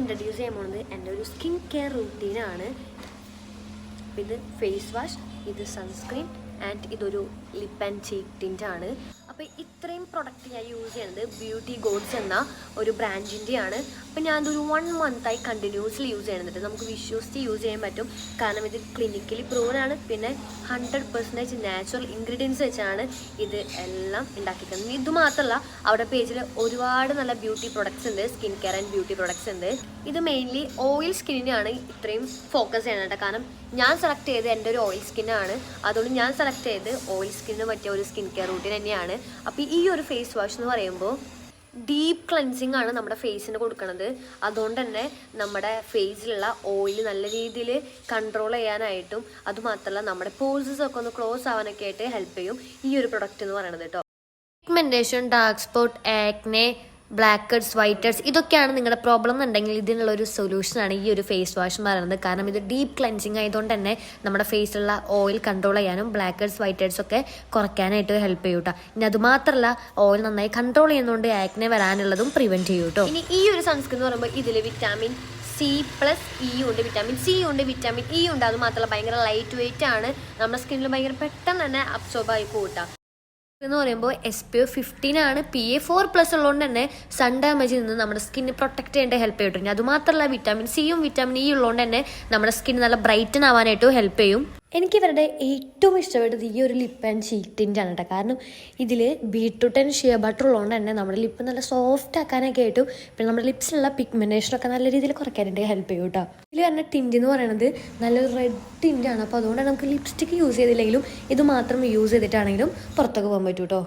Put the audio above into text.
Introduce ചെയ്യാൻ പോകുന്നത് എൻ്റെ ഒരു സ്കിൻ കെയർ റൂട്ടീനാണ്. ഇത് ഫേസ് വാഷ്, ഇത് സൺസ്ക്രീൻ ആൻഡ് ഇതൊരു ലിപ്പ് ആൻഡ് ചീക്ക് ടിൻ്റാണ്. അപ്പോൾ ഇത്രയും പ്രൊഡക്റ്റ് ഞാൻ യൂസ് ചെയ്യുന്നത് ബ്യൂട്ടി ഗോഡ്സ് എന്ന ഒരു ബ്രാൻഡിൻ്റെയാണ്. അപ്പോൾ ഞാനതൊരു 1 മന്തായി കണ്ടിന്യൂസ്ലി യൂസ് ചെയ്യുന്നുണ്ട്. നമുക്ക് വിശ്വസിച്ച് യൂസ് ചെയ്യാൻ പറ്റും, കാരണം ഇത് ക്ലിനിക്കലി പ്രൂവൻ ആണ്. പിന്നെ 100% നാച്ചുറൽ ഇൻഗ്രീഡിയൻസ് വെച്ചാണ് ഇത് എല്ലാം ഉണ്ടാക്കിക്കുന്നത്. ഇതുമാത്രമല്ല, അവിടെ പേജിൽ ഒരുപാട് നല്ല ബ്യൂട്ടി പ്രൊഡക്ട്സ് ഉണ്ട്, skin care and beauty products ഉണ്ട്. ഇത് മെയിൻലി ഓയിൽ സ്കിന്നിനാണ് ഇത്രയും ഫോക്കസ് ചെയ്യണത്, കാരണം ഞാൻ സെലക്ട് ചെയ്ത് എൻ്റെ ഒരു ഓയിൽ സ്കിന്നാണ്. അതുകൊണ്ട് ഞാൻ സെലക്ട് ചെയ്ത് ഓയിൽ സ്കിന്നിന് പറ്റിയ ഒരു സ്കിൻ കെയർ റൂട്ടീൻ തന്നെയാണ്. അപ്പോൾ ഈ ഒരു ഫേസ് വാഷ് എന്ന് പറയുമ്പോൾ ഡീപ്പ് ക്ലെൻസിങ് ആണ് നമ്മുടെ ഫേസിന് കൊടുക്കുന്നത്. അതുകൊണ്ട് തന്നെ നമ്മുടെ ഫേസിലുള്ള ഓയിൽ നല്ല രീതിയിൽ കൺട്രോൾ ചെയ്യാനായിട്ടും അതുമാത്രമല്ല നമ്മുടെ പോഴ്സസ് ഒക്കെ ഒന്ന് ക്ലോസ് ആവാനൊക്കെ ആയിട്ട് ഹെൽപ്പ് ചെയ്യും ഈ ഒരു പ്രൊഡക്റ്റ് എന്ന് പറയുന്നത് കേട്ടോ. Pigmentation, dark spot, acne, blackheads, whiteheads ഇതൊക്കെയാണ് നിങ്ങളുടെ പ്രോബ്ലം എന്നുണ്ടെങ്കിൽ ഇതിനുള്ളൊരു സൊല്യൂഷനാണ് ഈ ഒരു ഫേസ് വാഷ് എന്ന് പറയുന്നത്. കാരണം ഇത് ഡീപ്പ് ക്ലെൻസിങ് ആയതുകൊണ്ട് തന്നെ നമ്മുടെ ഫേസിലുള്ള ഓയിൽ കൺട്രോൾ ചെയ്യാനും ബ്ലാക്ക് ഹെഡ്സ്, വൈറ്റ് ഹെഡ്സ് ഒക്കെ കുറയ്ക്കാനായിട്ട് ഹെൽപ്പ് ചെയ്യും കേട്ടോ. ഇനി അതുമാത്രമല്ല, ഓയിൽ നന്നായി കൺട്രോൾ ചെയ്യുന്നതുകൊണ്ട് ആക്നെ വരാനുള്ളതും പ്രിവെൻറ്റ് ചെയ്യും കേട്ടോ. ഇനി ഈ ഒരു സൺസ്ക്രീൻ എന്ന് പറയുമ്പോൾ ഇതിൽ വിറ്റാമിൻ C+E ഉണ്ട്, വിറ്റാമിൻ C ഉണ്ട്, വിറ്റാമിൻ E ഉണ്ട്. അത് മാത്രമല്ല ഭയങ്കര ലൈറ്റ് വെയിറ്റ് ആണ്, നമ്മുടെ സ്കിന്നിൽ ഭയങ്കര പെട്ടെന്ന് തന്നെ അബ്സോർബ് ആയി കൂട്ടാം. എന്ന് പറയുമ്പോൾ SPF 15 ആണ്, PA4+ ഉള്ളതുകൊണ്ട് തന്നെ സൺ ഡാമേജിൽ നിന്ന് നമ്മുടെ സ്കിന്ന് പ്രൊട്ടക്ട് ചെയ്യേണ്ട ഹെൽപ്പ് ചെയ്യും. അതുമാത്രമല്ല വിറ്റാമിൻ സിയും വിറ്റാമിൻ ഇ ഉള്ളതുകൊണ്ട് തന്നെ നമ്മുടെ സ്കിൻ നല്ല ബ്രൈറ്റൻ ആവാനായിട്ടും ഹെൽപ്പ് ചെയ്യും. എനിക്കിവരുടെ ഏറ്റവും ഇഷ്ടപ്പെട്ടത് ഈ ഒരു ലിപ്പ് ആൻഡ് ചീക്ക് ടിൻ്റാണ് കേട്ടോ. കാരണം ഇതിൽ ബീട്രൂട്ട് ആൻഡ് ഷിയ ബട്ടർ ഉള്ളതുകൊണ്ട് തന്നെ നമ്മുടെ ലിപ്പ് നല്ല സോഫ്റ്റ് ആക്കാനൊക്കെ ആയിട്ടും പിന്നെ നമ്മുടെ ലിപ്സിലുള്ള പിഗ്മെൻറ്റേഷനൊക്കെ നല്ല രീതിയിൽ കുറയ്ക്കാനായിട്ട് ഹെൽപ്പ് ചെയ്യും കേട്ടോ. ഇതിൽ വരുന്ന ടിൻ്റ് എന്ന് പറയുന്നത് നല്ലൊരു റെഡ് ടിൻ്റാണ്. അപ്പോൾ അതുകൊണ്ട് നമുക്ക് ലിപ്സ്റ്റിക്ക് യൂസ് ചെയ്തില്ലെങ്കിലും ഇത് മാത്രം യൂസ് ചെയ്തിട്ടാണെങ്കിലും പുറത്തൊക്കെ പോകാൻ പറ്റും കേട്ടോ.